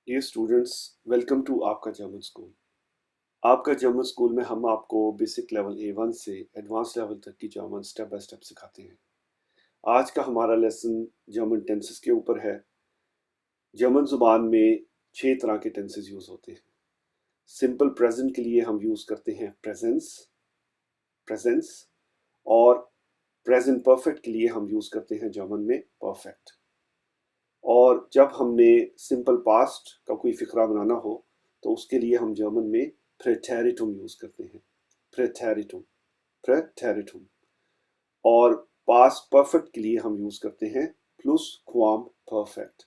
Dear students, welcome to आपका German school. आपका German school में हम आपको बेसिक लेवल A1 से एडवांस लेवल तक की जर्मन स्टेप बाय स्टेप सिखाते हैं। आज का हमारा लेसन जर्मन टेंसेस के ऊपर है। जर्मन जुबान में 6 तरह के टेंसेस यूज होते हैं। सिंपल प्रेजेंट के लिए हम यूज करते हैं प्रेजेंस प्रेजेंस और प्रेजेंट परफेक्ट के लिए हम यूज करते हैं जर्मन में परफेक्ट। और जब हमने सिंपल पास्ट का कोई फिक्रा बनाना हो तो उसके लिए हम जर्मन में प्रेटेरिटुम यूज करते हैं। प्रेटेरिटुम प्रेटेरिटुम। और पास्ट परफेक्ट के लिए हम यूज करते हैं प्लस क्वाम परफेक्ट।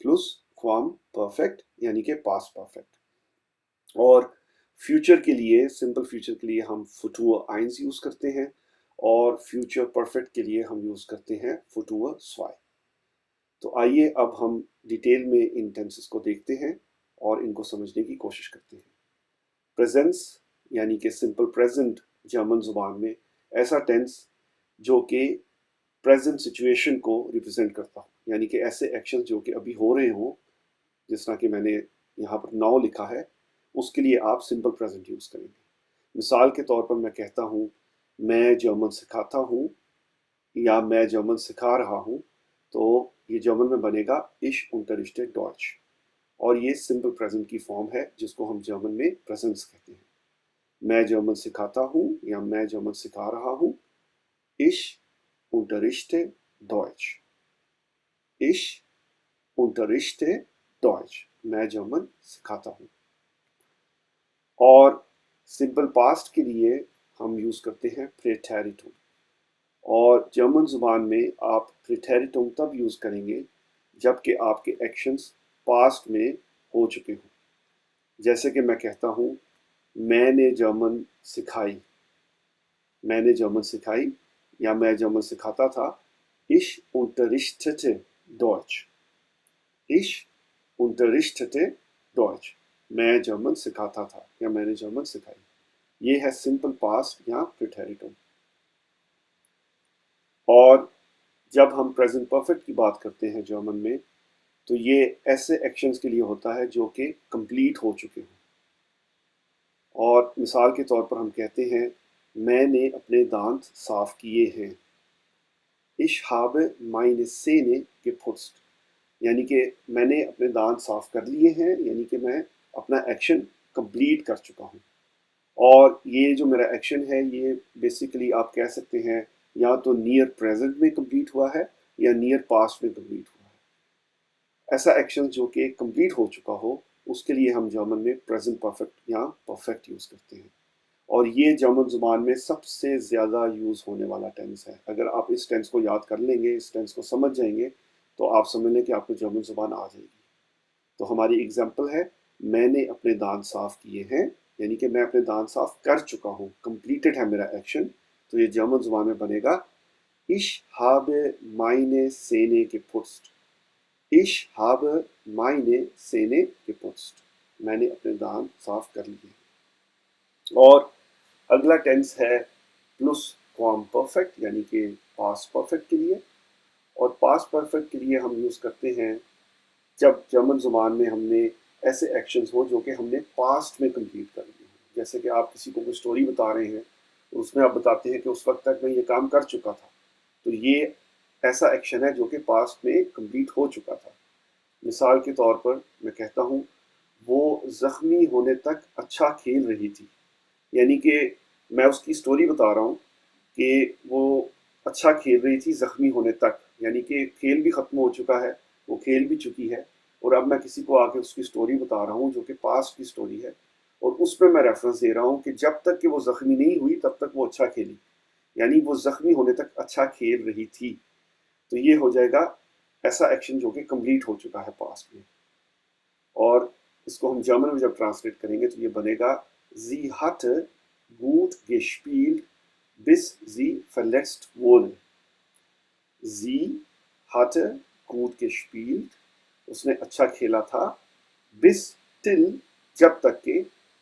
प्लस क्वाम परफेक्ट यानी कि पास्ट परफेक्ट। और फ्यूचर के लिए, सिंपल फ्यूचर के लिए हम फुटुअर आइंस यूज करते हैं और फ्यूचर परफेक्ट के लिए हम यूज करते हैं फुटुअर स्वाई। तो आइए अब हम डिटेल में इन टेंसेस को देखते हैं और इनको समझने की कोशिश करते हैं। प्रेजेंस यानी कि सिंपल प्रेजेंट जर्मन जुबान में ऐसा टेंस जो कि प्रेजेंट सिचुएशन को रिप्रेजेंट करता हो, यानी कि ऐसे एक्शन जो कि अभी हो रहे हो, जिस तरह कि मैंने यहाँ पर नाउ लिखा है, उसके लिए आप सिंपल प्रेजेंट यूज करेंगे। मिसाल के तौर पर मैं कहता हूँ मैं जर्मन सिखाता हूँ या मैं जर्मन सिखा रहा हूँ, तो ये जर्मन में बनेगा इश unterrichte डॉच। और ये सिंपल प्रेजेंट की फॉर्म है जिसको हम जर्मन में प्रेजेंस कहते हैं। मैं जर्मन सिखाता हूँ या मैं जर्मन सिखा रहा हूँ। इश unterrichte डॉच। इश unterrichte डॉच। मैं जर्मन सिखाता हूँ। और सिंपल पास्ट के लिए हम यूज करते हैं प्रेटेरिटुम। और जर्मन जुबान में आप प्रेटेरिटुम तब यूज करेंगे जबकि आपके एक्शंस पास्ट में हो चुके हों। जैसे कि मैं कहता हूँ मैंने जर्मन सिखाई, मैंने जर्मन सिखाई या मैं जर्मन सिखाता था। Ich unterrichtete Deutsch। Ich unterrichtete Deutsch। मैं जर्मन सिखाता था या मैंने जर्मन सिखाई। ये है सिंपल पास्ट या प्रेटेरिटुम। और जब हम प्रेजेंट परफेक्ट की बात करते हैं जर्मन में, तो ये ऐसे एक्शंस के लिए होता है जो कि कंप्लीट हो चुके हों। और मिसाल के तौर पर हम कहते हैं मैंने अपने दांत साफ किए हैं। Ich habe meine Zähne geputzt। यानी कि मैंने अपने दांत साफ कर लिए हैं, यानी कि मैं अपना एक्शन कंप्लीट कर चुका हूँ। और ये जो मेरा एक्शन है ये बेसिकली आप कह सकते हैं या तो नियर प्रेजेंट में कंप्लीट हुआ है या नियर पास्ट में कंप्लीट हुआ है। ऐसा एक्शन जो कि कंप्लीट हो चुका हो उसके लिए हम जर्मन में प्रेजेंट परफेक्ट या परफेक्ट यूज़ करते हैं। और ये जर्मन जुबान में सबसे ज़्यादा यूज़ होने वाला टेंस है। अगर आप इस टेंस को याद कर लेंगे, इस टेंस को समझ जाएंगे, तो आप समझ लें कि आपको जर्मन जुबान आ जाएगी। तो हमारी एग्जाम्पल है मैंने अपने दांत साफ किए हैं, यानी कि मैं अपने दांत साफ कर चुका हूँ, कंप्लीटेड है मेरा एक्शन। तो ये जर्मन जुबान में बनेगा Ich habe meine Zähne geputzt। Ich habe meine Zähne geputzt। मैंने अपने दांत साफ कर लिए। और अगला टेंस है प्लस फॉर्म परफेक्ट यानी कि पास्ट परफेक्ट के लिए। और पास्ट परफेक्ट के लिए हम यूज़ करते हैं जब जर्मन ज़ुबान में हमने ऐसे एक्शंस हो जो कि हमने पास्ट में कंप्लीट कर लिए हैं। जैसे कि आप किसी को कोई स्टोरी बता रहे हैं, उसमें आप बताते हैं कि उस वक्त तक मैं ये काम कर चुका था, तो ये ऐसा एक्शन है जो कि पास्ट में कंप्लीट हो चुका था। मिसाल के तौर पर मैं कहता हूँ वो ज़ख्मी होने तक अच्छा खेल रही थी, यानी कि मैं उसकी स्टोरी बता रहा हूँ कि वो अच्छा खेल रही थी ज़ख्मी होने तक, यानी कि खेल भी ख़त्म हो चुका है, वो खेल भी चुकी है। और अब मैं किसी को आके उसकी स्टोरी बता रहा हूँ जो कि पास्ट की स्टोरी है, और उसमें मैं रेफरेंस दे रहा हूँ कि जब तक कि वो ज़ख्मी नहीं हुई तब तक वो अच्छा खेली, यानी वो ज़ख्मी होने तक अच्छा खेल रही थी। तो ये हो जाएगा ऐसा एक्शन जो कि कंप्लीट हो चुका है पास्ट में। और इसको हम जर्मन में जब ट्रांसलेट करेंगे तो ये बनेगा Sie hatte gut gespielt bis sie verletzt wurde। Sie hatte gut gespielt, उसने अच्छा खेला था, bis till जब तक के,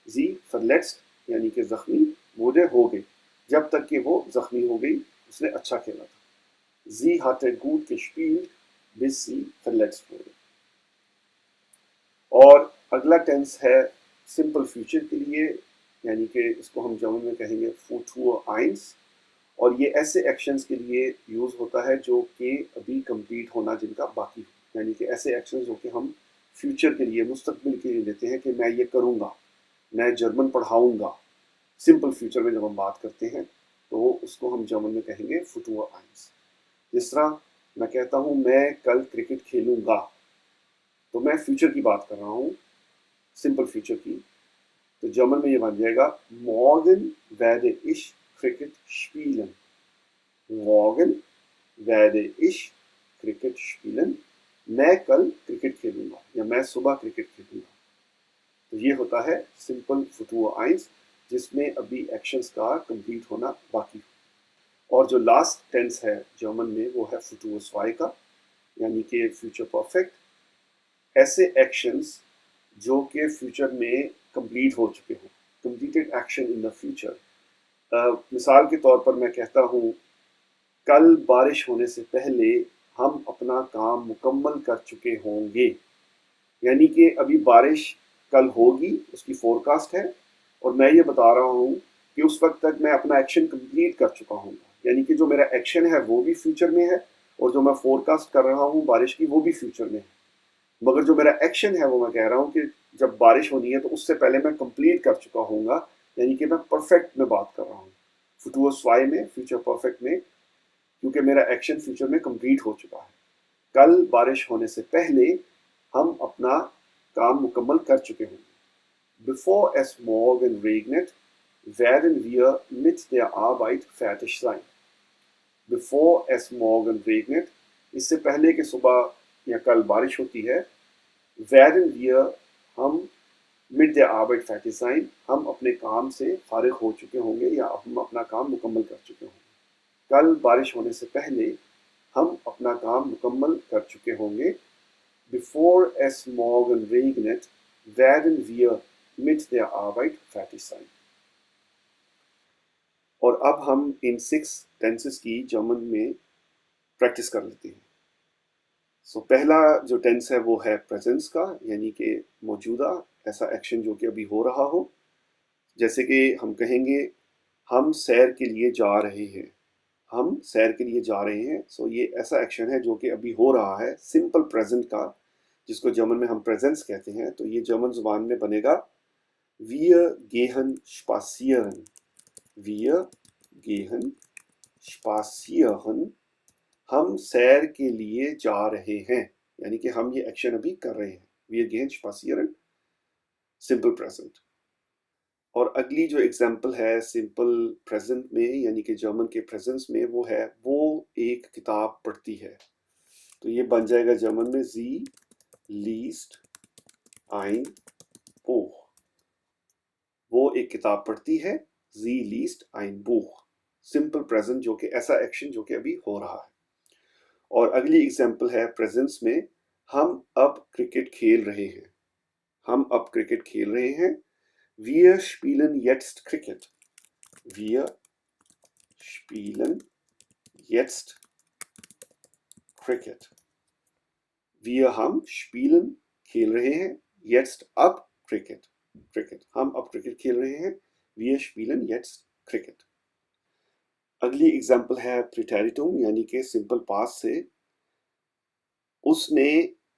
sie verletzt यानी कि जख्मी, wurde हो गई, जब तक कि वो जख्मी हो गई उसने अच्छा खेला था। Sie hatte gut gespielt bis sie verletzt wurde। और अगला टेंस है सिंपल फ्यूचर के लिए, यानी कि इसको हम जर्मन में कहेंगे फुटुर आइंस, और ये ऐसे एक्शंस के लिए यूज़ होता है जो कि अभी कंप्लीट होना जिनका बाकी हो, यानी कि ऐसे एक्शंस जो कि हम फ्यूचर के लिए, मुस्तकबिल के लिए लेते हैं कि मैं ये करूँगा, मैं जर्मन पढ़ाऊँगा। सिंपल फ्यूचर में जब हम बात करते हैं तो उसको हम जर्मन में कहेंगे फुटुर आइंस। जिस तरह मैं कहता हूँ मैं कल क्रिकेट खेलूँगा, तो मैं फ्यूचर की बात कर रहा हूँ, सिंपल फ्यूचर की। तो जर्मन में ये बन जाएगा Morgan werde ich cricket spielen। Morgan werde ich cricket spielen। मैं कल क्रिकेट खेलूंगा या मैं सुबह क्रिकेट खेलूंगा। तो ये होता है सिंपल फुटुर आइंस, जिसमें अभी एक्शंस का कंप्लीट होना बाकी हो। और जो लास्ट टेंस है जर्मन में वो है फुटुर zwei का, यानी कि फ्यूचर परफेक्ट। ऐसे एक्शंस जो कि फ्यूचर में कंप्लीट हो चुके हों, completed action in the future. मिसाल के तौर पर मैं कहता हूँ कल बारिश होने से पहले हम अपना काम मुकम्मल कर चुके होंगे, यानी कि अभी बारिश कल होगी, उसकी फोरकास्ट है, और मैं ये बता रहा हूँ कि उस वक्त तक मैं अपना एक्शन कंप्लीट कर चुका हूँ, यानी कि जो मेरा एक्शन है वो भी फ्यूचर में है और जो मैं फोरकास्ट कर रहा हूँ बारिश की वो भी फ्यूचर में है। मगर जो मेरा एक्शन है वो मैं कह रहा हूँ कि जब बारिश होनी है तो उससे पहले मैं कंप्लीट कर चुका हूँगा, यानी कि मैं परफेक्ट में बात कर रहा हूँ, फुटुर zwei में, फ्यूचर परफेक्ट में, क्योंकि मेरा एक्शन फ्यूचर में कंप्लीट हो चुका है। कल बारिश होने से पहले हम अपना काम मुकम्मल कर चुके होंगे। Bevor es morgen regnet, werden wir mit der Arbeit fertig sein। Bevor es morgen regnet, इससे पहले कि सुबह या कल बारिश होती है, werden wir हम mit der Arbeit fertig sein, हम अपने काम से फारिग हो चुके होंगे या हम अपना काम मुकम्मल कर चुके होंगे। कल बारिश होने से पहले हम अपना काम मुकम्मल कर चुके होंगे। Bevor es morgen regnet, werden wir mit der Arbeit fertig sein। और अब हम इन 6 टेंसेस की जर्मन में प्रैक्टिस कर लेते हैं। सो पहला जो टेंस है वो है प्रेजेंस का, यानी कि मौजूदा, ऐसा एक्शन जो कि अभी हो रहा हो। जैसे कि हम कहेंगे हम सैर के लिए जा रहे हैं, हम सैर के लिए जा रहे हैं। सो ये ऐसा एक्शन है जो कि अभी हो रहा है, सिंपल प्रेजेंट का, जिसको जर्मन में हम प्रेजेंस कहते हैं। तो ये जर्मन जुबान में बनेगा wir gehen spazieren। wir gehen spazieren, हम सैर के लिए जा रहे हैं, यानी कि हम ये एक्शन अभी कर रहे हैं। wir gehen spazieren, simple present. और अगली जो एग्जाम्पल है सिंपल प्रेजेंट में, यानी कि जर्मन के प्रेजेंस में, वो है वो एक किताब पढ़ती है। तो ये बन जाएगा जर्मन में sie liest ein Buch। वो एक किताब पढ़ती है, sie liest ein Buch, simple present, जो कि ऐसा एक्शन जो कि अभी हो रहा है। और अगली एग्जाम्पल है प्रेजेंस में, हम अब क्रिकेट खेल रहे हैं, हम अब क्रिकेट खेल रहे हैं। wir spielen jetzt Cricket। wir spielen jetzt Cricket। wir हम spielen खेल रहे हैं, jetzt अब क्रिकेट, क्रिकेट हम अब क्रिकेट खेल रहे हैं। wir spielen jetzt Cricket। अगली एग्जाम्पल है प्रीटेरिटुम, यानी कि सिंपल पास्ट से, उसने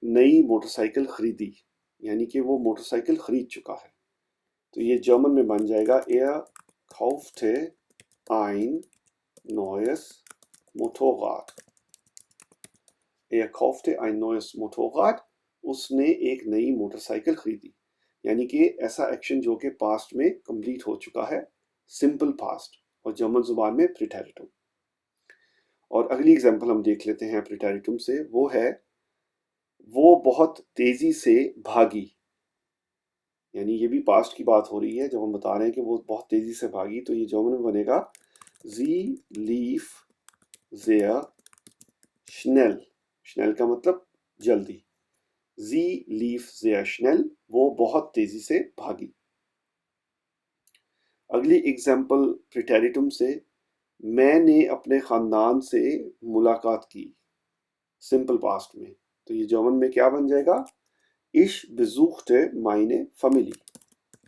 नई मोटरसाइकिल खरीदी, यानी कि वो मोटरसाइकिल खरीद चुका है। तो ये जर्मन में बन जाएगा er kaufte ein neues Motorrad। er kaufte ein neues Motorrad, उसने एक नई मोटरसाइकिल खरीदी, यानी कि ऐसा एक्शन जो कि पास्ट में कंप्लीट हो चुका है, सिंपल पास्ट, और जर्मन जुबान में प्रीटेरिटुम। और अगली एग्जाम्पल हम देख लेते हैं प्रीटेरिटुम से, वो है वो बहुत तेजी से भागी, यानी ये भी पास्ट की बात हो रही है। जब हम बता रहे हैं कि वो बहुत तेजी से भागी, तो ये जर्मन में बनेगा sie lief sehr schnell। schnell का मतलब जल्दी, sie lief sehr schnell, वो बहुत तेजी से भागी। अगली एग्जाम्पल प्रीटेरिटुम से, मैंने अपने खानदान से मुलाकात की, सिंपल पास्ट में। तो ये जर्मन में क्या बन जाएगा, Ich besuchte meine Familie.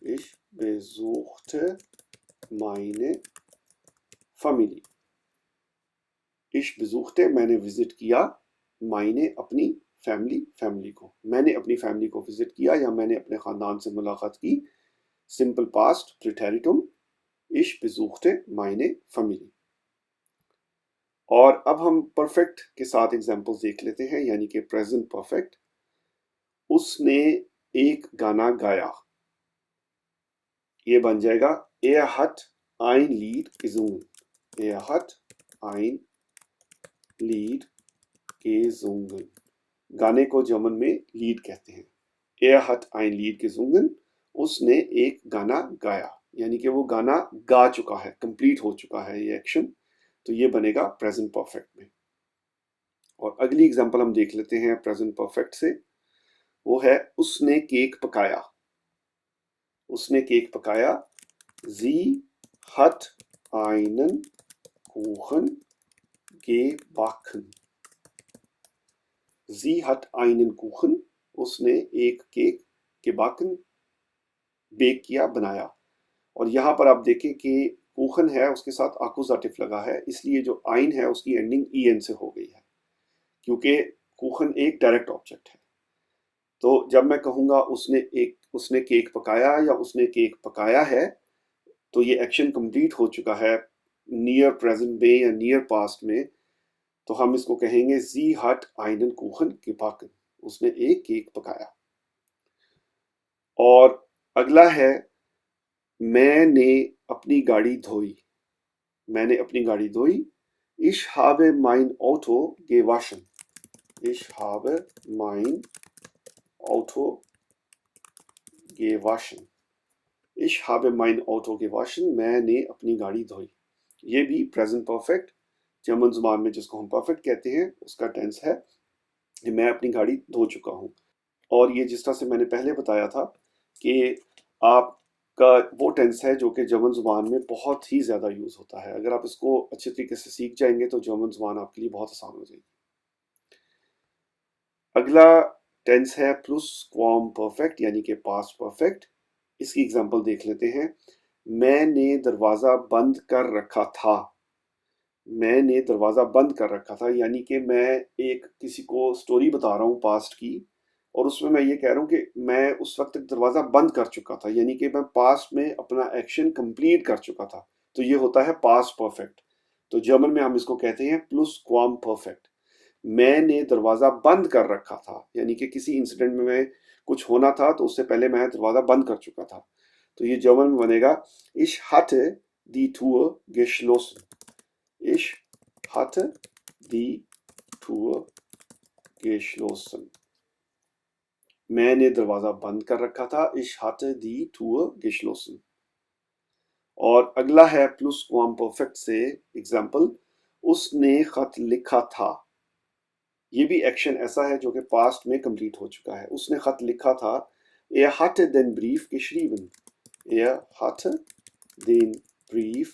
Ich besuchte meine Familie. Ich besuchte, मैंने विजिट किया, मैंने अपनी फैमिली को, मैंने अपनी फैमिली को विजिट किया या मैंने अपने ख़ानदान से मुलाकात की. सिंपल पास्ट प्रिटेरिटुम. Ich besuchte meine Familie. और अब हम परफेक्ट के साथ एग्जाम्पल्स देख लेते हैं, यानी कि प्रेजेंट परफेक्ट. उसने एक गाना गाया. ये बन जाएगा Er hat ein Lied gesungen. Er hat ein Lied gesungen. गाने को जर्मन में लीड कहते हैं. Er hat ein Lied gesungen. उसने एक गाना गाया, यानी कि वो गाना गा चुका है, कंप्लीट हो चुका है ये एक्शन. तो ये बनेगा प्रेजेंट परफेक्ट में. और अगली एग्जांपल हम देख लेते हैं प्रेजेंट परफेक्ट से. वो है उसने केक पकाया. उसने केक पकाया. Sie hat einen Kuchen gebacken. Sie hat einen Kuchen. उसने एक केक gebacken बेक किया, बनाया. और यहाँ पर आप देखें कि कुखन है उसके साथ आकुजाटिव लगा है, इसलिए जो आइन है उसकी एंडिंग en से हो गई है, क्योंकि कुखन एक डायरेक्ट ऑब्जेक्ट है. तो जब मैं कहूँगा उसने केक पकाया या उसने केक पकाया है, तो ये एक्शन कंप्लीट हो चुका है नियर प्रेजेंट में या नियर पास्ट में. तो हम इसको कहेंगे Sie hat einen Kuchen gebacken. उसने एक केक पकाया. और अगला है मैंने अपनी गाड़ी धोई. मैंने अपनी गाड़ी धोई. Ich habe mein Auto gewaschen. Ich habe mein Auto gewaschen. Ich habe mein Auto gewaschen. मैंने अपनी गाड़ी धोई. ये भी प्रेजेंट परफेक्ट जर्मन ज़ुबान में जिसको हम परफेक्ट कहते हैं उसका टेंस है कि मैं अपनी गाड़ी धो चुका हूँ. और ये जिस तरह से मैंने पहले बताया था कि आपका वो टेंस है जो कि जर्मन ज़ुबान में बहुत ही ज़्यादा यूज़ होता है. अगर आप इसको अच्छे तरीके से सीख जाएंगे तो जर्मन ज़ुबान आपके लिए बहुत आसान हो जाएगी. अगला टेंस है प्लुसक्वाम परफेक्ट, यानी कि पास्ट परफेक्ट. इसकी एग्जांपल देख लेते हैं. मैंने दरवाज़ा बंद कर रखा था. मैंने दरवाज़ा बंद कर रखा था, यानी कि मैं एक किसी को स्टोरी बता रहा हूँ पास्ट की, और उसमें मैं ये कह रहा हूँ कि मैं उस वक्त तक दरवाज़ा बंद कर चुका था, यानी कि मैं पास्ट में अपना एक्शन कंप्लीट कर चुका था. तो ये होता है पास्ट परफेक्ट. तो जर्मन में हम इसको कहते हैं प्लुसक्वाम परफेक्ट. मैंने दरवाज़ा बंद कर रखा था, यानी कि किसी इंसिडेंट में कुछ होना था तो उससे पहले मैं दरवाज़ा बंद कर चुका था. तो ये जर्मन में बनेगा Ich hatte die Tür geschlossen. Ich hatte die Tür geschlossen. मैंने दरवाज़ा बंद कर रखा था. Ich hatte die Tür geschlossen. और अगला है प्लुसक्वाम परफेक्ट से एग्जाम्पल. उसने खत लिखा था. ये भी एक्शन ऐसा है जो कि पास्ट में कंप्लीट हो चुका है. उसने खत लिखा था. Er hatte den Brief geschrieben. Er hatte den Brief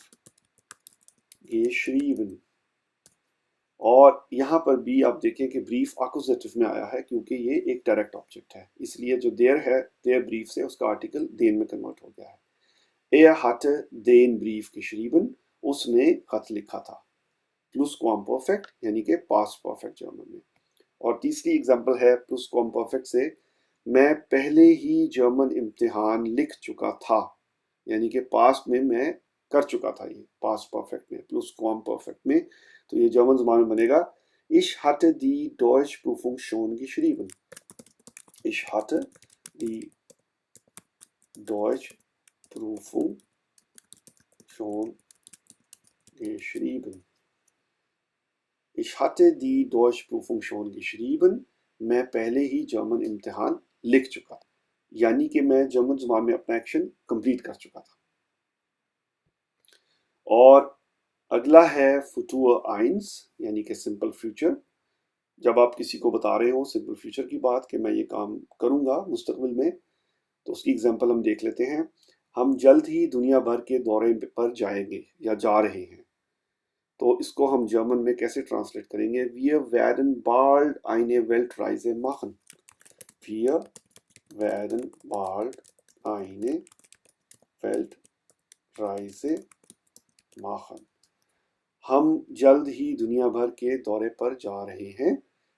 geschrieben. और यहाँ पर भी आप देखें कि ब्रीफ आकुजेटिव में आया है क्योंकि ये एक डायरेक्ट ऑब्जेक्ट है, इसलिए जो देर है देर ब्रीफ से उसका आर्टिकल देन में कन्वर्ट हो गया है. Er hatte den Brief geschrieben. उसने खत लिखा था. प्लुसक्वाम परफेक्ट यानी कि पास्ट परफेक्ट जर्मन में. और तीसरी एग्जांपल है प्लुसक्वाम परफेक्ट से. मैं पहले ही जर्मन इम्तिहान लिख चुका था, यानी कि पास्ट में मैं कर चुका था. ये पास्ट परफेक्ट में प्लुसक्वाम परफेक्ट में. तो ये जर्मन ज़ुबान में बनेगा Ich hatte die Deutschprüfung schon geschrieben. Ich hatte die Deutschprüfung schon geschrieben. Ich hatte die Deutschprüfung schon geschrieben. मैं पहले ही जर्मन इम्तिहान लिख चुका था, यानी कि मैं जर्मन ज़ुबान में अपना एक्शन कंप्लीट कर चुका था. और अगला है फुटूर आइंस, यानी कि सिंपल फ्यूचर. जब आप किसी को बता रहे हो सिंपल फ्यूचर की बात कि मैं ये काम करूँगा मुस्तकबिल में, तो उसकी एग्जांपल हम देख लेते हैं. हम जल्द ही दुनिया भर के दौरे पर जाएंगे या जा रहे हैं. तो इसको हम जर्मन में कैसे ट्रांसलेट करेंगे? Wir werden bald eine Weltreise machen. Wir werden bald eine Weltreise machen. हम जल्द ही दुनिया भर के दौरे पर जा रहे हैं.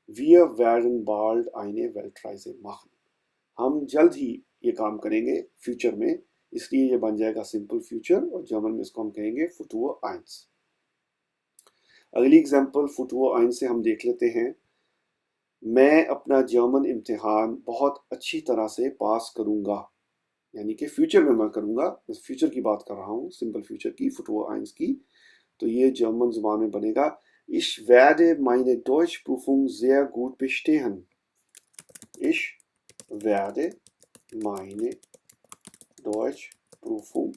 Wir werden bald eine Weltreise machen. हम जल्द ही ये काम करेंगे फ्यूचर में, इसलिए ये बन जाएगा सिंपल फ्यूचर और जर्मन में इसको हम कहेंगे Futur 1. अगली एग्जांपल Futur 1 से हम देख लेते हैं. मैं अपना जर्मन इम्तिहान बहुत अच्छी तरह से पास करूंगा, यानी कि फ्यूचर में मैं करूंगा, मैं फ्यूचर की बात कर रहा हूँ, सिंपल फ्यूचर की, Futur 1 की. तो ये जर्मन जुबान में बनेगा Ich werde meine Deutschprüfung sehr gut bestehen. Ich werde meine Deutschprüfung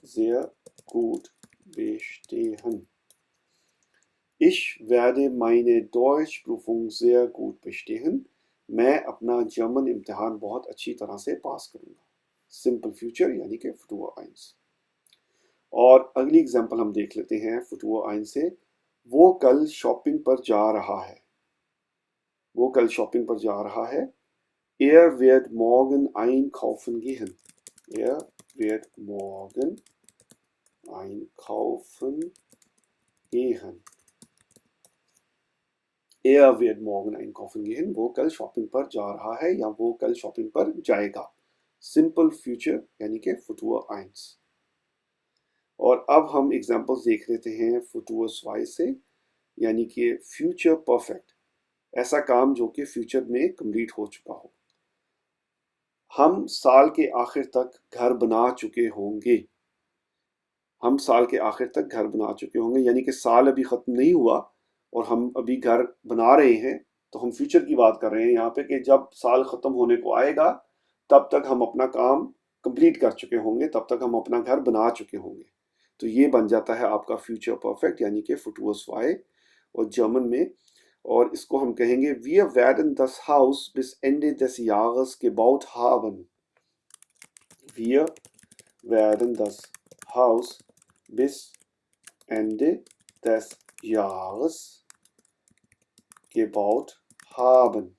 sehr gut bestehen. Ich werde meine Deutschprüfung sehr gut bestehen. मैं अपना जर्मन इम्तिहान बहुत अच्छी तरह से पास करूंगा. सिंपल फ्यूचर यानी कि Futur 1. और अगली एग्जांपल हम देख लेते हैं Futur 1 से. वो कल शॉपिंग पर जा रहा है. वो कल शॉपिंग पर जा रहा है. Er wird morgen einkaufen gehen. Er wird morgen einkaufen gehen. Er wird morgen einkaufen gehen. वो कल शॉपिंग पर जा रहा है या वो कल शॉपिंग पर जाएगा. सिंपल फ्यूचर यानी कि Futur 1. और अब हम एग्जांपल्स देख लेते हैं Futur 2 से, यानी कि फ्यूचर परफेक्ट, ऐसा काम जो कि फ्यूचर में कंप्लीट हो चुका हो. हम साल के आखिर तक घर बना चुके होंगे. हम साल के आखिर तक घर बना चुके होंगे, यानी कि साल अभी ख़त्म नहीं हुआ और हम अभी घर बना रहे हैं. तो हम फ्यूचर की बात कर रहे हैं यहाँ पे कि जब साल ख़त्म होने को आएगा तब तक हम अपना काम कंप्लीट कर चुके होंगे, तब तक हम अपना घर बना चुके होंगे. तो ये बन जाता है आपका फ्यूचर परफेक्ट यानी कि Futur 2 और जर्मन में. और इसको हम कहेंगे Wir werden das Haus bis Ende des Jahres gebaut haben. Wir werden das Haus bis Ende des Jahres gebaut haben.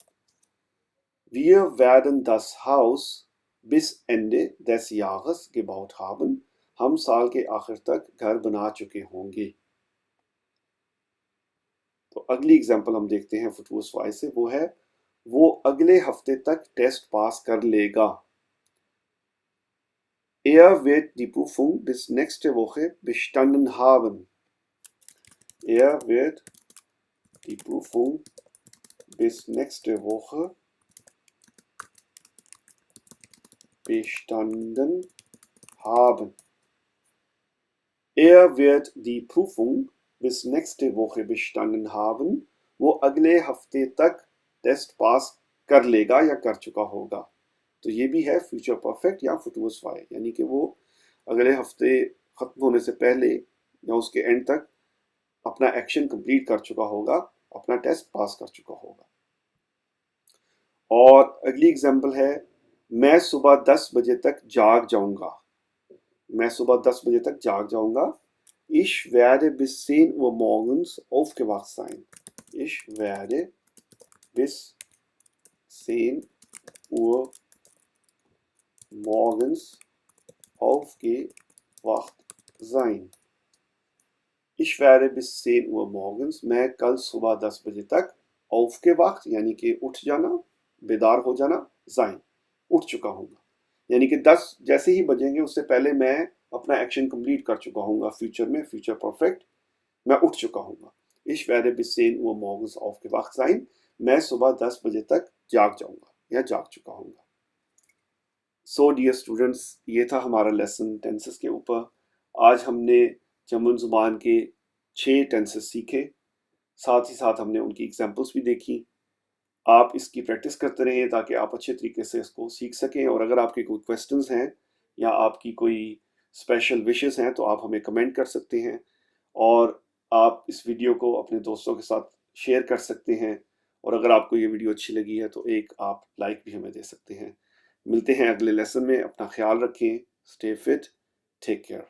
Wir werden das Haus bis Ende des Jahres gebaut haben. हम साल के आखिर तक घर बना चुके होंगे. तो अगली एग्जांपल हम देखते हैं Futur 2 से. वो है वो अगले हफ्ते तक टेस्ट पास कर लेगा. Er wird die Prüfung bis nächste Woche bestanden haben. Er wird die Prüfung bis nächste Woche bestanden haben. Er wird die Prüfung bis nächste Woche bestanden haben. वो अगले हफ्ते तक टेस्ट पास कर लेगा या कर चुका होगा. तो ये भी है फ्यूचर परफेक्ट या Futur 2, यानी कि वो अगले हफ्ते ख़त्म होने से पहले या उसके एंड तक अपना एक्शन कंप्लीट कर चुका होगा, अपना टेस्ट पास कर चुका होगा. और अगली एग्जांपल है मैं सुबह 10 बजे तक जाग जाऊंगा. मैं सुबह 10 बजे तक जाग जाऊंगा. Ich werde bis 10 Uhr morgens aufgewacht sein. Ich werde bis 10 Uhr morgens aufgewacht sein. Ich werde bis 10 Uhr morgens, मैं कल सुबह 10 बजे तक aufgewacht यानी कि उठ जाना, बेदार हो जाना, sein उठ चुका हूँगा, यानी कि 10 जैसे ही बजेंगे उससे पहले मैं अपना एक्शन कंप्लीट कर चुका हूँगा. फ्यूचर में फ्यूचर परफेक्ट, मैं उठ चुका हूँगा. Ich werde bis 10 Uhr morgens aufgewacht sein. मैं सुबह 10 बजे तक जाग जाऊँगा या जाग चुका हूँगा. सो डियर स्टूडेंट्स, ये था हमारा लेसन टेंसेस के ऊपर. आज हमने जर्मन ज़ुबान के 6 टेंसेस सीखे, साथ ही साथ हमने उनकी एग्जांपल्स भी देखी. आप इसकी प्रैक्टिस करते रहें ताकि आप अच्छे तरीके से इसको सीख सकें. और अगर आपके कोई क्वेश्चंस हैं या आपकी कोई स्पेशल विशेस हैं तो आप हमें कमेंट कर सकते हैं और आप इस वीडियो को अपने दोस्तों के साथ शेयर कर सकते हैं. और अगर आपको ये वीडियो अच्छी लगी है तो एक आप लाइक भी हमें दे सकते हैं. मिलते हैं अगले लेसन में. अपना ख्याल रखें. Stay fit. Take care.